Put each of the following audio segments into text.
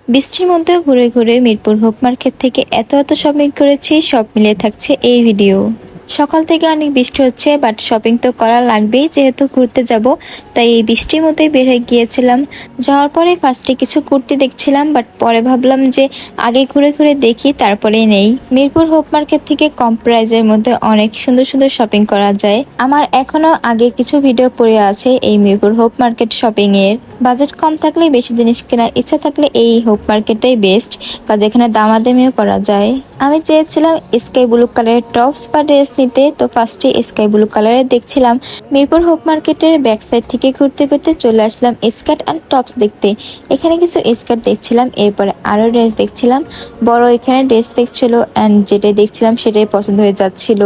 বৃষ্টির মধ্যেও ঘুরে ঘুরে মিরপুর হোপ মার্কেট থেকে এত এত শপিং করেছি, সব মিলে থাকছে এই ভিডিও। সকাল থেকে অনেক বৃষ্টি হচ্ছে, বাট শপিং তো করা লাগবেই, যেহেতু ঘুরতে যাব। তাই এই বৃষ্টির মধ্যেই বের হয়ে গিয়েছিলাম। যাওয়ার পরে ফার্স্টে কিছু কুর্তি দেখছিলাম, বাট পরে ভাবলাম যে আগে ঘুরে ঘুরে দেখি, তারপরেই নেই। মিরপুর হোপ মার্কেট থেকে কম প্রাইজের মধ্যে অনেক সুন্দর সুন্দর শপিং করা যায়। আমার এখনো আগে কিছু ভিডিও পড়ে আছে এই মিরপুর হোপ মার্কেট শপিং এর। বাজেট কম থাকলে, বেশি জিনিস কেনার ইচ্ছা থাকলে এই হোপ মার্কেটটাই বেস্ট, কারণ এখানে দামাদামিও করা যায়। আমি চেয়েছিলাম স্কাই ব্লু কালারের টপস বা ড্রেস নিতে, তো ফার্স্টে স্কাই ব্লু কালারের দেখছিলাম। মিরপুর হোপ মার্কেটের ব্যাক সাইড থেকে ঘুরতে ঘুরতে চলে আসলাম স্কার্ট অ্যান্ড টপস দেখতে। এখানে কিছু স্কার্ট দেখছিলাম, এরপরে আরও ড্রেস দেখছিলাম। বড় এখানে ড্রেস দেখছিল, অ্যান্ড যেটাই দেখছিলাম সেটাই পছন্দ হয়ে যাচ্ছিল।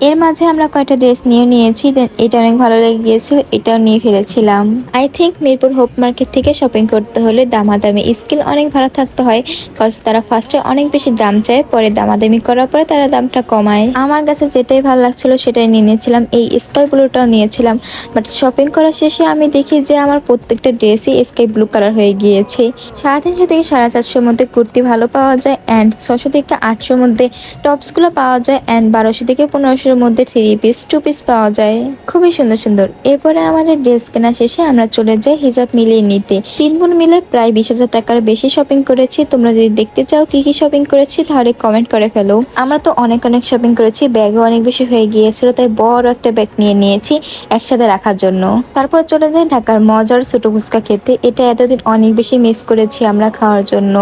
এর মাঝে আমরা কয়েকটা ড্রেস নিয়েছি, দেন এটা অনেক ভালো লেগে গিয়েছিল, এটাও নিয়ে ফেলেছিলাম। I think Mirpur hope market থেকে শপিং করতে হলে দামাদামি স্কিল অনেক ভালো থাকতে হয়, কজ তারা ফার্স্টে অনেক বেশি দাম চায়, পরে দামাদামি করার পরে তারা দামটা কমায়। আমার কাছে যেটাই ভালো লাগছিল সেটাই নিয়ে নিয়েছিলাম, এই স্কাই ব্লুটাও নিয়েছিলাম। বাট শপিং করার শেষে আমি দেখি যে আমার প্রত্যেকটা ড্রেসই স্কাই ব্লু কালার হয়ে গিয়েছে। 350 থেকে 450 মধ্যে কুর্তি ভালো পাওয়া যায়, অ্যান্ড 600 থেকে 800 মধ্যে টপসগুলো পাওয়া যায়, অ্যান্ড 1200 থেকে 1500 মধ্যে 3 পিস 2 পিস পাওয়া যায়। খুবই সুন্দর সুন্দর। এরপরে আমাদের ড্রেস কেনা শেষে আমরা চলে যাই হিজাব মিলিয়ে নিতে। 3 বোন মিলে প্রায় 20,000 টাকার বেশি শপিং করেছি। তোমরা যদি দেখতে চাও কি কি শপিং করেছি তাহলে কমেন্ট করে ফেলো। আমরা তো অনেক অনেক শপিং করেছি, ব্যাগও অনেক বেশি হয়ে গিয়েছিল, তাই বড় একটা ব্যাগ নিয়ে নিয়েছি একসাথে রাখার জন্য। তারপর চলে যাই ঢাকার মজার ছোট ফুচকা খেতে। এটা এতদিন অনেক বেশি মিস করেছি আমরা খাওয়ার জন্য।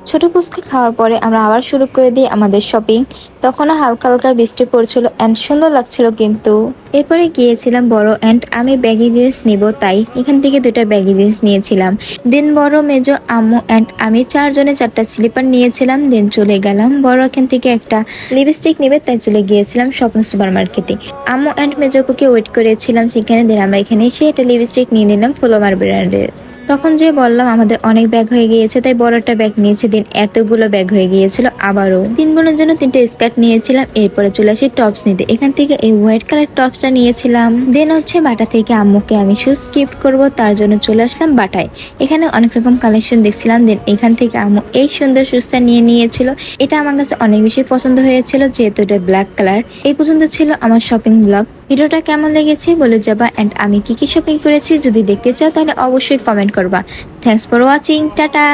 ছোট ফুচকা খাওয়ার পরে আমরা আবার শুরু করে দিই আমাদের শপিং। তখনও হালকা হালকা বৃষ্টি পড়ছিল, অ্যান্ড সুন্দর লাগছিল কিন্তু। এরপরে গিয়েছিলাম বড় অ্যান্ড আমি ব্যাগি জিন্স নিব, তাই এখান থেকে 2টা ব্যাগি জিন্স নিয়েছিলাম। দেন বড়, মেজো, আম্মু অ্যান্ড আমি 4 জনে 4টা স্লিপার নিয়েছিলাম। দেন চলে গেলাম বড় এখান থেকে একটা লিপস্টিক নেবে, তাই চলে গিয়েছিলাম স্বপ্ন সুপার মার্কেটে। আম্মু অ্যান্ড মেজোকে ওয়েট করেছিলাম সেখানে। দেন আমরা এখানে এসে একটা লিপস্টিক নিয়ে নিলাম ফ্লোমার ব্র্যান্ডের। তখন যে বললাম আমাদের অনেক ব্যাগ হয়ে গিয়েছে, তাই বড় একটা ব্যাগ নিয়েছি। দিন এতগুলো ব্যাগ হয়ে গিয়েছিল আবারও। 3 বোনের জন্য 3টে স্কার্ট নিয়েছিলাম। এরপরে চলে আসি টপস নিতে। এখান থেকে এই হোয়াইট কালার টপসটা নিয়েছিলাম। দেন হচ্ছে বাটা থেকে আম্মুকে আমি শুজ গিফট করব, তার জন্য চলে আসলাম বাটায়। এখানে অনেক রকম কালেকশন দেখছিলাম। দেন এখান থেকে আম্মু এই সুন্দর শুজটা নিয়েছিল। এটা আমার কাছে অনেক বেশি পছন্দ হয়েছিল, যেহেতু এটা ব্ল্যাক কালার। এই পছন্দ ছিল আমার শপিং ব্লগ। ভিডিওটা কেমন লেগেছে বলে যাবা, অ্যান্ড আমি কি কি শপিং করেছি যদি দেখতে চাও তাহলে অবশ্যই কমেন্ট করবা। Thanks for watching, tata.